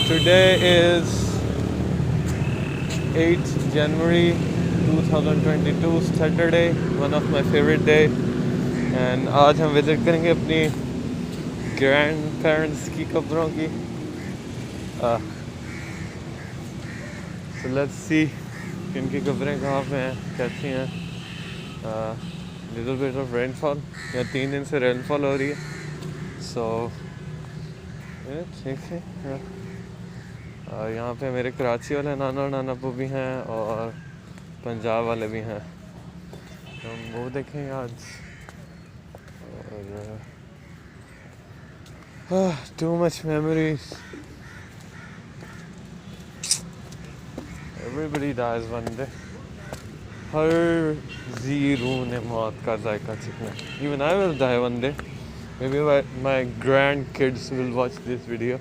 Today is 8th January 2022 Saturday, one of my favorite day, and आज हम visit करेंगे अपनी ग्रैंड पेरेंट्स की कब्रों की. So let's see किनकी कब्रें कहाँ पे हैं, कैसी हैं. लिटिल बिट ऑफ रेनफॉल, या 3 दिन से रेनफॉल हो रही है. सो ठीक है. यहाँ पे मेरे कराची वाले नाना और नानापू भी हैं और पंजाब वाले भी हैं, तो हम वो देखेंगे आज. और too much memories. Everybody dies one day. हर रूह ने मौत का जायका चखना. Even I will die one day. Maybe my grandkids will watch this video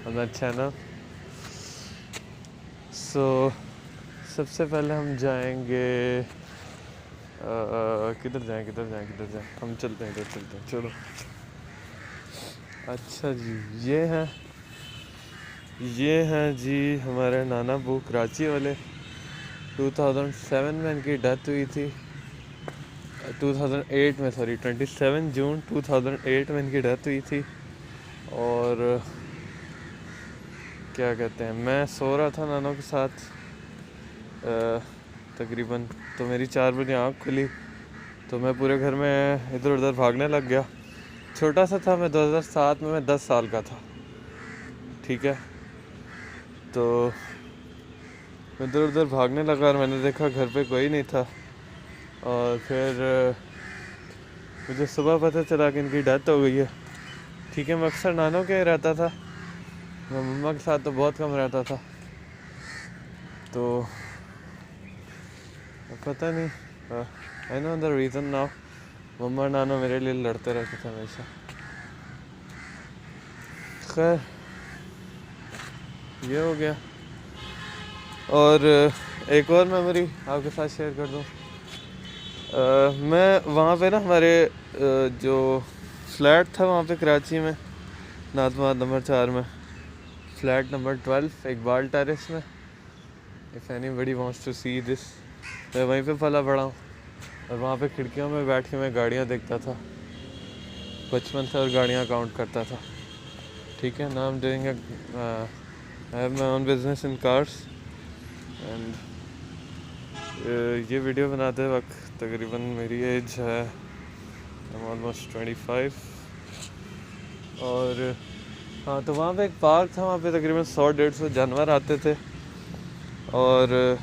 on my channel. So सबसे पहले हम जाएंगे किधर जाएं हम चलते हैं चलो. अच्छा जी, ये हैं जी हमारे नाना बू कराची वाले. 2007 में इनकी डेथ हुई थी. 2008 में 27 जून 2008 में इनकी डेथ हुई थी. और क्या कहते हैं, मैं सो रहा था नानों के साथ तकरीबन, तो मेरी 4 बजे आँख खुली तो मैं पूरे घर में इधर उधर भागने लग गया. छोटा सा था मैं, 2007 में मैं 10 साल का था. ठीक है, तो मैं इधर उधर भागने लगा और मैंने देखा घर पे कोई नहीं था. और फिर मुझे सुबह पता चला कि इनकी डेथ हो गई है. ठीक है, मैं अक्सर नानों के रहता था, मैं मम्मा के साथ तो बहुत कम रहता था. तो पता नहीं, I know the reason now. मम्मा नानो मेरे लिए लड़ते रहते थे हमेशा. खैर ये हो गया. और एक और मेमोरी आपके साथ शेयर कर दूँ. मैं वहाँ पे ना हमारे जो फ्लैट था वहाँ पे कराची में, नाजमात नंबर 4 में, फ्लैट नंबर 12 इकबाल टेरेस में. If anybody wants to see this, मैं वहीं पे पला बड़ा हूँ. और वहाँ पे खिड़कियों में बैठ के मैं गाड़ियाँ देखता था बचपन से और गाड़ियाँ काउंट करता था. ठीक है, now I am doing I have my own business in cars. And ये वीडियो बनाते वक्त तकरीबन मेरी एज है ऑलमोस्ट 25. और हाँ, तो वहाँ पे एक पार्क था, वहाँ पे तकरीबन 100-150 जानवर आते थे. और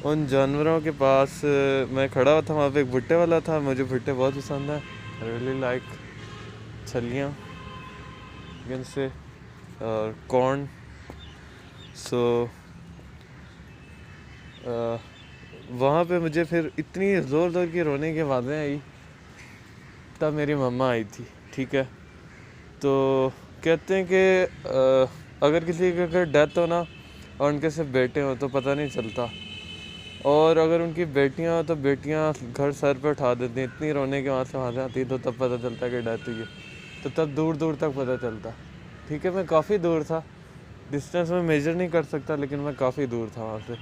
उन जानवरों के पास मैं खड़ा हुआ था. वहाँ पे एक भुट्टे वाला था. मुझे भुट्टे बहुत पसंद है. आई रियली लाइक छलियाँ से और कॉर्न. सो वहाँ पे मुझे फिर इतनी ज़ोर की रोने की आवाज़ें आई, तब मेरी मम्मा आई थी. ठीक है, तो कहते हैं कि अगर किसी की अगर डेथ हो ना और उनके सिर्फ बेटे हो तो पता नहीं चलता, और अगर उनकी बेटियां हो तो बेटियां घर सर पे उठा देती हैं. इतनी रोने के वहाँ से आती है तो तब पता चलता है कि डेथ हुई है. तो तब दूर दूर तक पता चलता. ठीक है, मैं काफ़ी दूर था, डिस्टेंस में मेजर नहीं कर सकता, लेकिन मैं काफ़ी दूर था वहाँ से.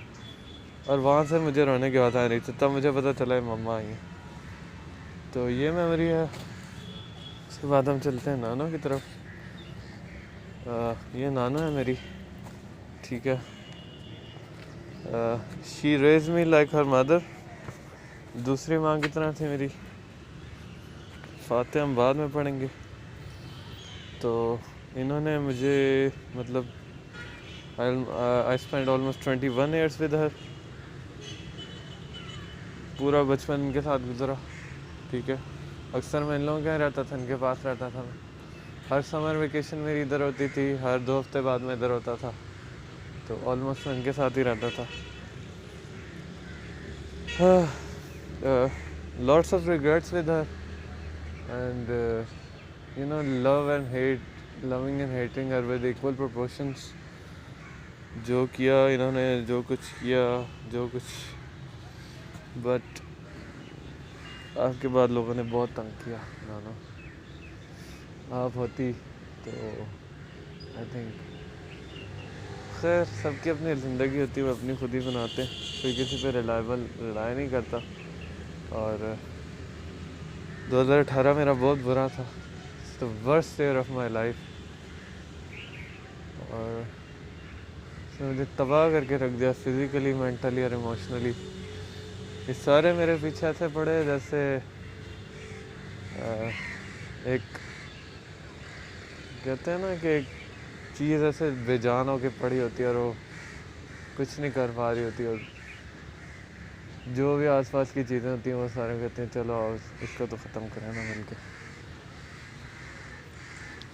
और वहाँ से मुझे रोने की बात आ रही थी, तब मुझे पता चला मम्मा आई है. तो ये मेमोरी है. उसके बाद हम चलते हैं नानो की तरफ. ये नानो है मेरी. ठीक है, she raise me like her mother. दूसरी माँ की तरह थी मेरी. फातिहा हम बाद में पढ़ेंगे. तो इन्होंने मुझे मतलब I spend almost 21 years with her. पूरा बचपन इनके साथ गुजरा. ठीक है, अक्सर मैं इन लोगों के यहाँ रहता था, इनके पास रहता था मैं. हर समर वेकेशन मेरी इधर होती थी, हर 2 हफ्ते बाद में इधर होता था. तो ऑलमोस्ट मैं इनके साथ ही रहता था. Lots of regrets with her. And you know, loving and hating her with equal proportions. जो किया इन्होंने, जो कुछ किया, जो कुछ, बट आपके बाद लोगों ने बहुत तंग किया. नानो आप होती तो आई थिंक खैर सबकी अपनी ज़िंदगी होती है, वो अपनी खुद ही बनाते हैं, कोई किसी पे रिलाय नहीं करता। और 2018 मेरा बहुत बुरा था, the worst year of my life, और उसने मुझे तबाह करके रख दिया फिज़िकली, मेंटली और इमोशनली। ये सारे मेरे पीछे ऐसे पड़े जैसे एक कहते हैं ना कि एक चीज़ ऐसे बेजान होके पड़ी होती है और वो कुछ नहीं कर पा रही होती, और जो भी आसपास की चीज़ें होती हैं वो सारे कहते हैं चलो आओ इसको तो ख़त्म करें ना मिल के।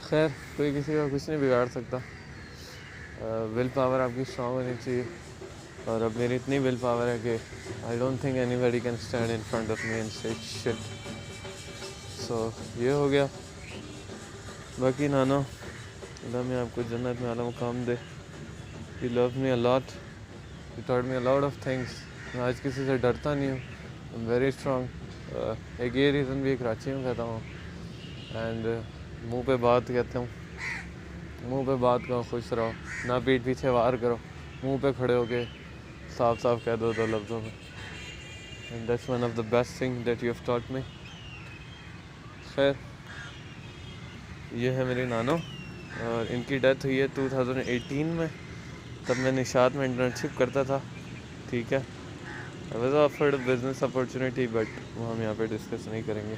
खैर कोई किसी का कुछ नहीं बिगाड़ सकता, विल पावर आपकी स्ट्रांग होनी चाहिए, और अब मेरी इतनी विल पावर है कि I don't think anybody can stand in front of me and say shit. So ये हो गया। बाकी नानो, अल्लाह मैं आपको जन्नत में आला मुकाम दे। You love me a lot, you taught me a lot of things. मैं आज किसी से डरता नहीं हूँ, आई एम वेरी स्ट्रॉन्ग। एक ये रीज़न भी कराची में कहता हूँ, एंड मुंह पे बात कहता हूँ, मुंह पे बात करो, खुश रहो, ना पीठ पीछे वार करो, मुंह पे खड़े होके साफ साफ कह दो 2 लफ्ज़ों में, and that's one of the best thing that you have taught me. खैर ये है मेरी नानो, और इनकी डेथ हुई है 2018 में, तब मैं निशात में इंटर्नशिप करता था। ठीक है, I was offered a business opportunity, but वो हम यहाँ पे डिस्कस नहीं करेंगे।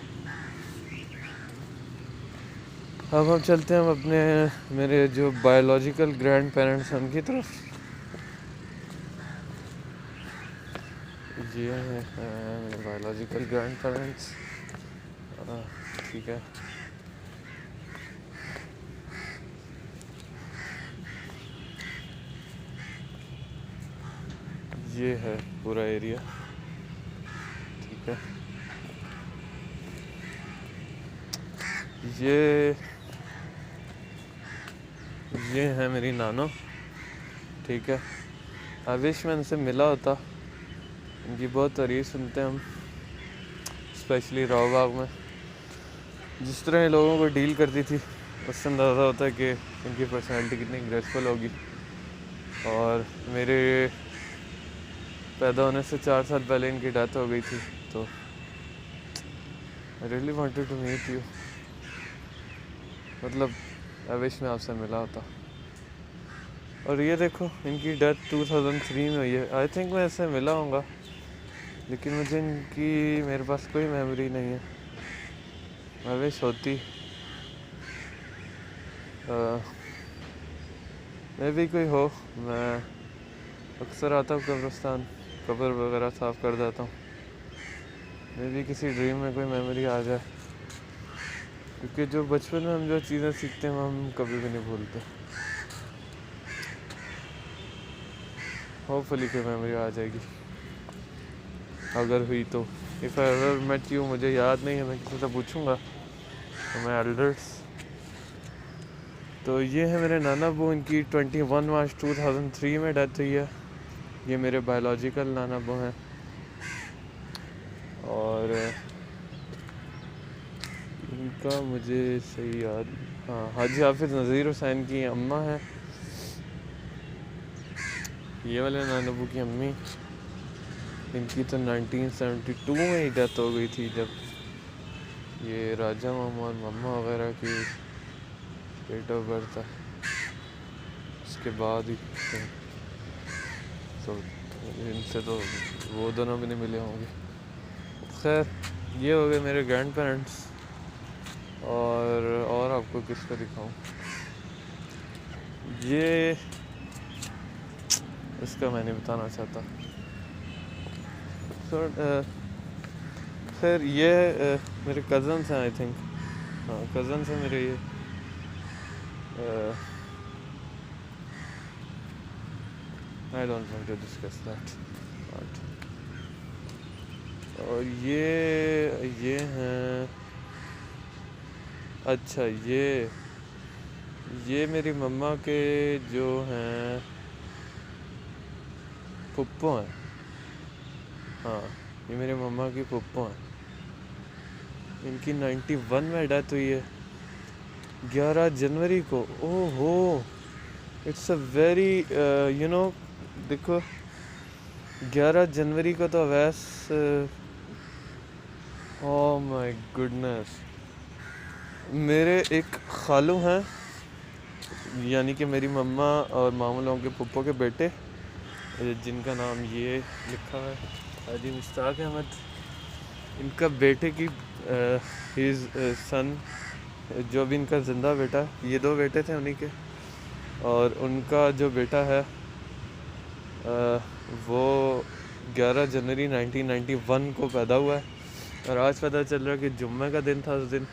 अब हम चलते हैं हम अपने मेरे जो बायोलॉजिकल ग्रैंड पेरेंट्स हैं उनकी तरफ। ये है मेरे बायोलॉजिकल ग्रैंड पेरेंट्स। ठीक है, ये है पूरा एरिया। ठीक है, ये है मेरी नानो। ठीक है, आई विश मैं इनसे मिला होता, इनकी बहुत तारीफ सुनते हैं हम, स्पेशली राव बाग में। जिस तरह ये लोगों को डील करती थी उससे अंदाज़ा होता है कि इनकी पर्सनैलिटी कितनी ग्रेसफुल होगी। और मेरे पैदा होने से 4 साल पहले इनकी डेथ हो गई थी, तो I really wanted to meet you, मतलब आई विश मैं आपसे मिला होता। और ये देखो इनकी डेथ 2003 में हुई है। आई थिंक मैं इससे मिला होऊंगा, लेकिन मुझे इनकी मेरे पास कोई मेमोरी नहीं है। मैं विश होती, मैं भी कोई हो, मैं अक्सर आता हूँ कब्रिस्तान, कब्र वगैरह साफ़ कर देता हूँ। मैं भी किसी ड्रीम में कोई मेमोरी आ जाए, क्योंकि जो बचपन में हम जो चीज़ें सीखते हैं वो हम कभी भी नहीं भूलते। होपफुली कोई मेमोरी आ जाएगी, अगर हुई तो। If I ever met you, मुझे याद नहीं है, मैं किसी से पूछूंगा तो मैं एल्डर्स। तो ये है मेरे नाना बू, इनकी 21 मार्च 2003 में डेथ हुई है। ये मेरे बायोलॉजिकल नाना बू हैं। और इनका मुझे सही याद, हाँ, हाजी हाफिज़ नज़ीर हुसैन की अम्मा है। ये वाले नाना बू की अम्मी, इनकी तो 1972 में ही डेथ हो गई थी, जब ये राजा मामा और मम्मा वगैरह की डेट ऑफ बर्थ था, उसके बाद ही तो इनसे तो वो दोनों भी नहीं मिले होंगे। खैर ये हो गए मेरे ग्रैंड पेरेंट्स। और आपको किसको दिखाऊं, ये इसका मैं नहीं बताना चाहता। खैर ये मेरे कज़न्स हैं, आई थिंक, हाँ कज़न्स हैं मेरे ये। I don't want to discuss that. और ये हैं, अच्छा ये मेरी मम्मा के जो हैं फुप्पो हैं। हाँ, ये मेरे मम्मा की फुप्पो हैं। इनकी 91 में डेथ हुई है, 11 जनवरी को। ओहो, it's a very you know, देखो 11 जनवरी को तो अवैस, ओह माय गुडनेस, मेरे एक खालू हैं, यानी कि मेरी मम्मा और मामू लोगों के पुप्पो के बेटे, जिनका नाम ये लिखा है हाजी मुश्ताक अहमद, इनका बेटे की हिज सन, जो भी इनका ज़िंदा बेटा, ये 2 बेटे थे उन्हीं के, और उनका जो बेटा है वो 11 जनवरी 1991 को पैदा हुआ है। और आज पता चल रहा है कि जुम्मे का दिन था उस दिन।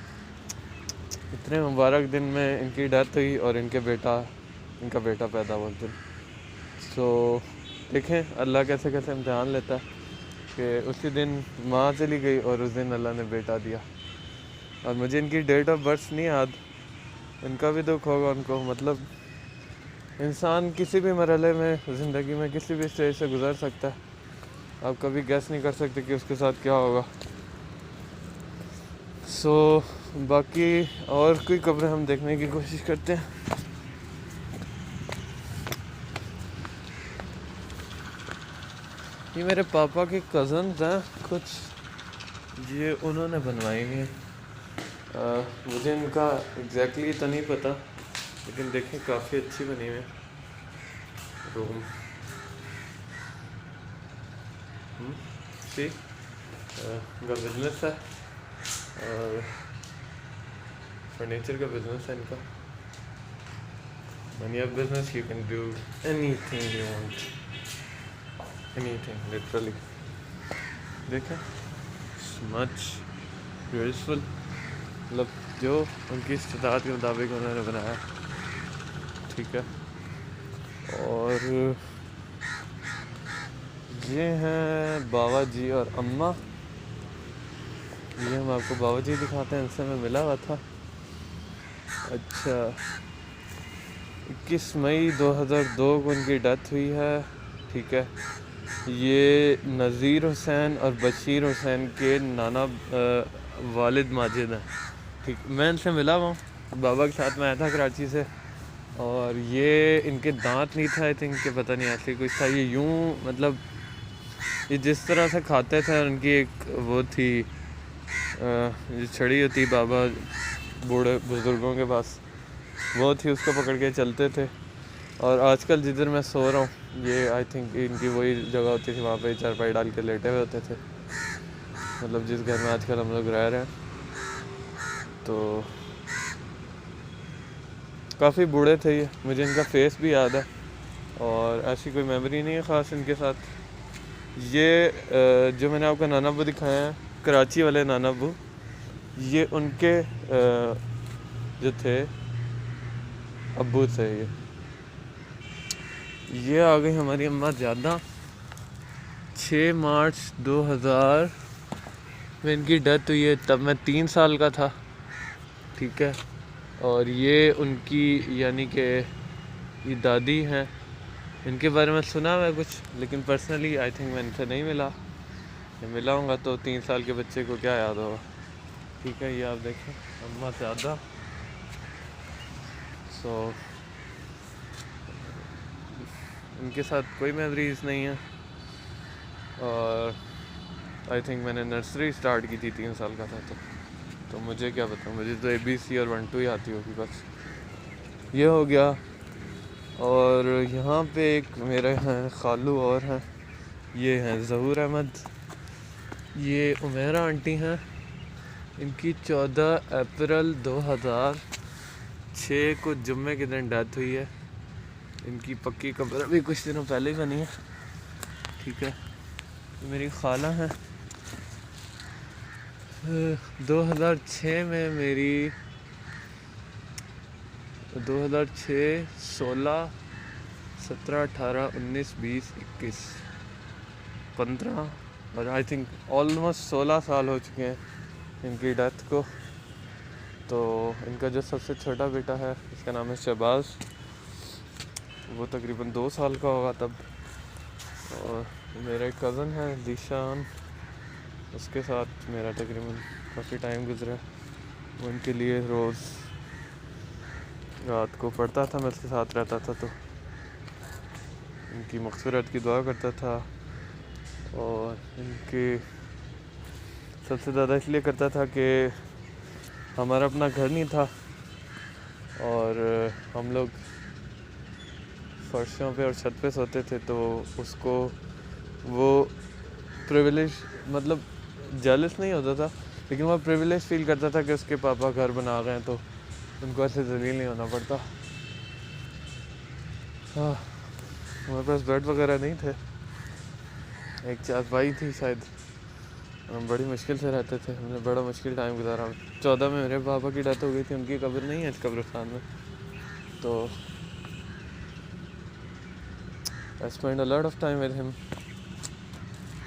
इतने मुबारक दिन में इनकी डेथ हुई और इनका बेटा पैदा हुआ उस दिन। सो देखें अल्लाह कैसे कैसे इम्तिहान लेता है कि उसी दिन माँ चली गई और उस दिन अल्लाह ने बेटा दिया। और मुझे इनकी डेट ऑफ बर्थ नहीं याद, इनका भी दुख होगा उनको। मतलब इंसान किसी भी मरहले में ज़िंदगी में किसी भी स्टेज से गुज़र सकता है, आप कभी गैस नहीं कर सकते कि उसके साथ क्या होगा। सो बाकी और कोई कब्रें हम देखने की कोशिश करते हैं। ये मेरे पापा के कज़न्स हैं कुछ, ये उन्होंने बनवाई हैं। मुझे इनका एग्जैक्टली तो नहीं पता, लेकिन देखें काफ़ी अच्छी बनी हुई है रूम। सी इनका बिजनेस है और फर्नीचर का बिजनेस है इनका। When you have business you can do anything you want, anything literally। देखें मच यूजफुल, मतलब जो उनकी इस्तेताअत के मुताबिक उन्होंने बनाया, ठीक है। और ये हैं बाबा जी और अम्मा। ये हम आपको बाबा जी दिखाते हैं, इनसे मैं मिला हुआ था। अच्छा 21 मई 2002 को इनकी डेथ हुई है, ठीक है। ये नज़ीर हुसैन और बशीर हुसैन के नाना वालिद माजिद हैं, ठीक। मैं इनसे मिला हुआ हूँ, बाबा के साथ में आया था कराची से। और ये इनके दांत नहीं था, आई थिंक कि पता नहीं ऐसे कुछ था। ये यूँ मतलब ये जिस तरह से खाते थे, उनकी एक वो थी जो छड़ी होती बाबा बूढ़े बुज़ुर्गों के पास, वो थी, उसको पकड़ के चलते थे। और आजकल जिधर मैं सो रहा हूँ, ये आई थिंक इनकी वही जगह होती थी, वहाँ पे चारपाई डाल के लेटे हुए होते थे, मतलब जिस घर में आजकल हम लोग रह रहे हैं। तो काफ़ी बूढ़े थे ये, मुझे इनका फेस भी याद है और ऐसी कोई मेमोरी नहीं है ख़ास इनके साथ। ये जो मैंने आपको नाना अब्बू दिखाए हैं, कराची वाले नाना अब्बू, ये उनके जो थे अब्बू थे। ये आ गई हमारी अम्मा ज़्यादा। 6 मार्च 2000 में इनकी डेथ हुई है, तब मैं 3 साल का था, ठीक है। और ये उनकी यानी कि ये दादी हैं, इनके बारे में सुना है कुछ, लेकिन पर्सनली आई थिंक मैं इनसे नहीं मिला। मिला हूँगा तो 3 साल के बच्चे को क्या याद होगा, ठीक है। ये आप देखें अम्मा ज़्यादा। सो इनके साथ कोई मेमोरीज नहीं है। और आई थिंक मैंने नर्सरी स्टार्ट की थी 3 साल का था, तो मुझे क्या पता, मुझे तो ABC और 1 2 ही आती होगी बस। ये हो गया। और यहाँ पे एक मेरे हैं खालू और हैं, ये हैं ज़हूर अहमद, ये उमेरा आंटी हैं। इनकी 14 अप्रैल 2006 को जुम्मे के दिन डेथ हुई है। इनकी पक्की कब्र अभी कुछ दिनों पहले ही बनी है, ठीक है। मेरी खाला हैं। 2006 में मेरी 2006, 16, 17, 18, 19, 20, 21, 15 और आई थिंक ऑलमोस्ट 16 साल हो चुके हैं इनकी डेथ को। तो इनका जो सबसे छोटा बेटा है, इसका नाम है शहबाज, वो तकरीबन 2 साल का होगा तब। और मेरा एक कज़न है जीशान, उसके साथ मेरा तकरीबन काफ़ी टाइम गुजरा। वो इनके लिए रोज़ रात को पढ़ता था, मैं उसके साथ रहता था, तो इनकी मग़फ़िरत की दुआ करता था। और इनकी सबसे ज़्यादा इसलिए करता था कि हमारा अपना घर नहीं था और हम लोग फर्शों पे और छत पे सोते थे, तो उसको वो प्रिविलेज, मतलब जेलस नहीं होता था, लेकिन वो प्रिविलेज फील करता था कि उसके पापा घर बना गए हैं, तो उनको ऐसे ज़लील नहीं होना पड़ता। हाँ, हमारे पास बेड वगैरह नहीं थे, एक चारपाई थी शायद, हम बड़ी मुश्किल से रहते थे, हमने बड़ा मुश्किल टाइम गुजारा। 14 में मेरे पापा की डेथ हो गई थी, उनकी कब्र नहीं है इस कब्रिस्तान में, तो I spend a lot of time with him.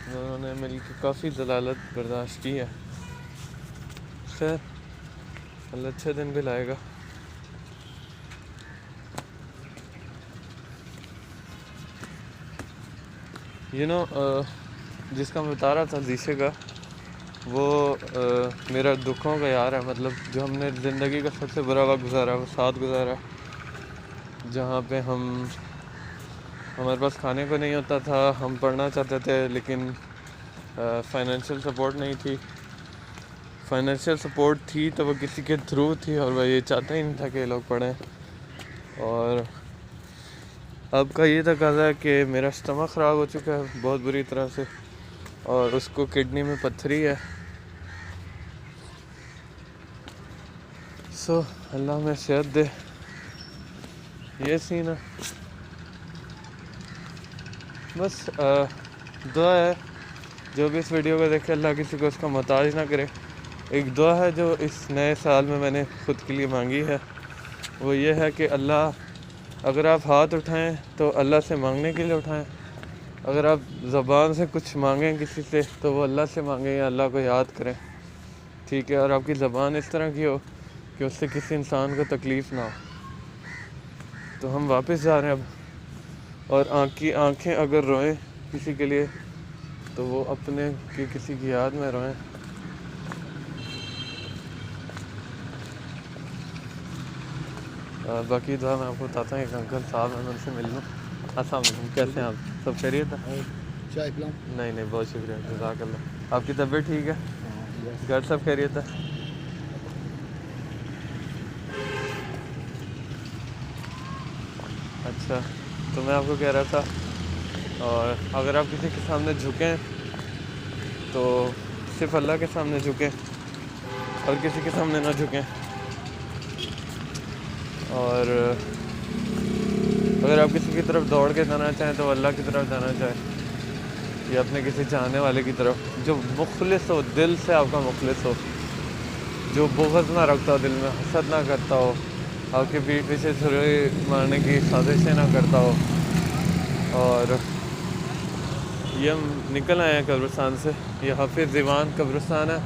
उन्होंने मिलकर काफ़ी ज़लालत बर्दाश्त की है। खैर, अल्लाह अच्छे दिन भी लाएगा। जिसका मैं बता रहा था जीशे का, वो मेरा दुखों का यार है। मतलब जो हमने ज़िंदगी का सबसे बुरा वक्त गुजारा, वो साथ गुजारा, जहाँ पे हमारे पास खाने को नहीं होता था, हम पढ़ना चाहते थे लेकिन फाइनेंशियल सपोर्ट नहीं थी। फाइनेंशियल सपोर्ट थी तो वो किसी के थ्रू थी, और वह ये चाहता ही नहीं था कि लोग पढ़ें। और अब का ये तकाज़ा है कि मेरा स्टमक ख़राब हो चुका है बहुत बुरी तरह से, और उसको किडनी में पत्थरी है। सो अल्लाह में सेहत दे। ये सीन है, बस दुआ है जो भी इस वीडियो को देखे, अल्लाह किसी को उसका मोहताज ना करे। एक दुआ है जो इस नए साल में मैंने ख़ुद के लिए मांगी है, वो ये है कि अल्लाह, अगर आप हाथ उठाएं तो अल्लाह से मांगने के लिए उठाएं। अगर आप ज़बान से कुछ मांगें किसी से, तो वो अल्लाह से मांगें या अल्लाह को याद करें, ठीक है। और आपकी ज़बान इस तरह की हो कि उससे किसी इंसान को तकलीफ़ ना हो। तो हम वापस जा रहे हैं अब, और आँखें अगर रोएं किसी के लिए, तो वो अपने की किसी की याद में रोएं। बाकी दुआ मैं आपको बताता हूँ। एक अंकल साहब हैं, मैं उनसे मिल लूँ। अस्सलाम वालेकुम, कैसे हैं आप? सब खैरियत है? चाय पिलाऊं? नहीं, बहुत शुक्रिया, जज़ाकल्लाह। आपकी तबीयत ठीक है? घर सब खैरियत है? अच्छा, तो मैं आपको कह रहा था, और अगर आप किसी के सामने झुकें तो सिर्फ अल्लाह के सामने झुकें, और किसी के सामने ना झुकें। और अगर आप किसी की तरफ दौड़ के जाना चाहें तो अल्लाह की तरफ जाना चाहें, या अपने किसी चाहने वाले की तरफ जो मुखलिस हो, दिल से आपका मुखलिस हो, जो बुग़्ज़ ना रखता हो दिल में, हसद ना करता हो, आपके पीठ पीछे छुरी मारने की साजिशें ना करता हो। और ये हम निकल आए हैं कब्रिस्तान से, ये हाफिज़ दीवान कब्रिस्तान है।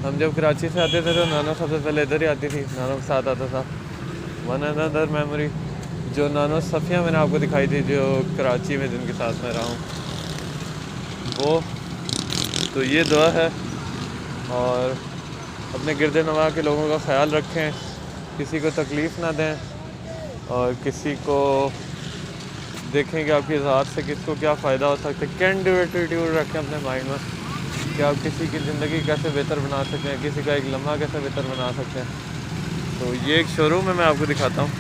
हम जब कराची से आते थे तो नानो सबसे पहले इधर ही आती थी, नानो के साथ आता था। वन अनदर मेमोरी, जो नानो सफ़िया मैंने आपको दिखाई थी, जो कराची में जिनके साथ मैं रहा हूँ, वो। तो ये दुआ है, और अपने गिरद नवा के लोगों का ख़्याल रखें, किसी को तकलीफ़ ना दें, और किसी को देखें कि आपकी ज़ात से किसको क्या फ़ायदा हो सकता है। कैन डू एटीट्यूड रखें अपने माइंड में कि आप किसी की ज़िंदगी कैसे बेहतर बना सकते हैं, किसी का एक लम्हा कैसे बेहतर बना सकते हैं। तो ये एक शोरूम है, मैं आपको दिखाता हूँ।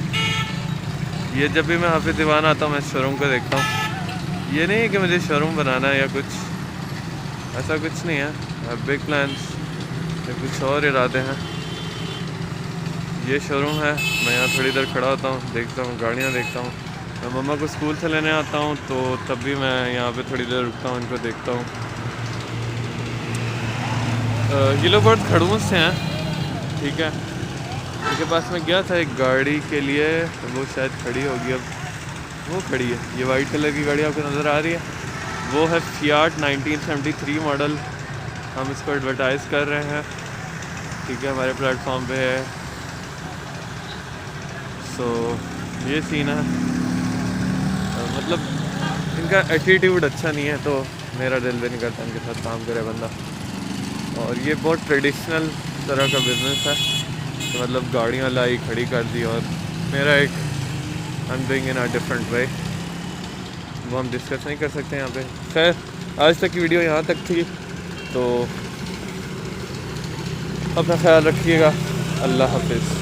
ये जब भी मैं हाफिज़ दीवान आता हूँ, मैं इस शोरूम को देखता हूँ। ये नहीं है कि मुझे शोरूम बनाना है या कुछ, ऐसा कुछ नहीं है। बिग प्लान्स या कुछ और इरादे हैं। ये शोरूम है, मैं यहाँ थोड़ी देर खड़ा होता हूँ, देखता हूँ, गाड़ियाँ देखता हूँ। मैं मम्मा को स्कूल से लेने आता हूँ, तो तब भी मैं यहाँ पे थोड़ी देर रुकता हूँ, इनको देखता हूँ। ये लोग बहुत खड़ूस से हैं, ठीक है। इनके पास मैं गया था एक गाड़ी के लिए, तो वो शायद खड़ी होगी अब, वो खड़ी है। ये वाइट कलर की गाड़ी आपको नज़र आ रही है, वो है फियाट 1973 मॉडल। हम इसको एडवर्टाइज़ कर रहे हैं, ठीक है, हमारे प्लेटफॉर्म पे है। सो ये सीन है। मतलब इनका एटीट्यूड अच्छा नहीं है, तो मेरा दिल भी नहीं करता इनके साथ काम करे बंदा। और ये बहुत ट्रेडिशनल तरह का बिज़नेस है, तो मतलब गाड़ियाँ लाई, खड़ी कर दी, और मेरा एक I am doing in a different way, वो हम डिस्कस नहीं कर सकते यहाँ पे। खैर आज तक की वीडियो यहाँ तक थी, तो अपना ख्याल रखिएगा। अल्लाह हाफिज़।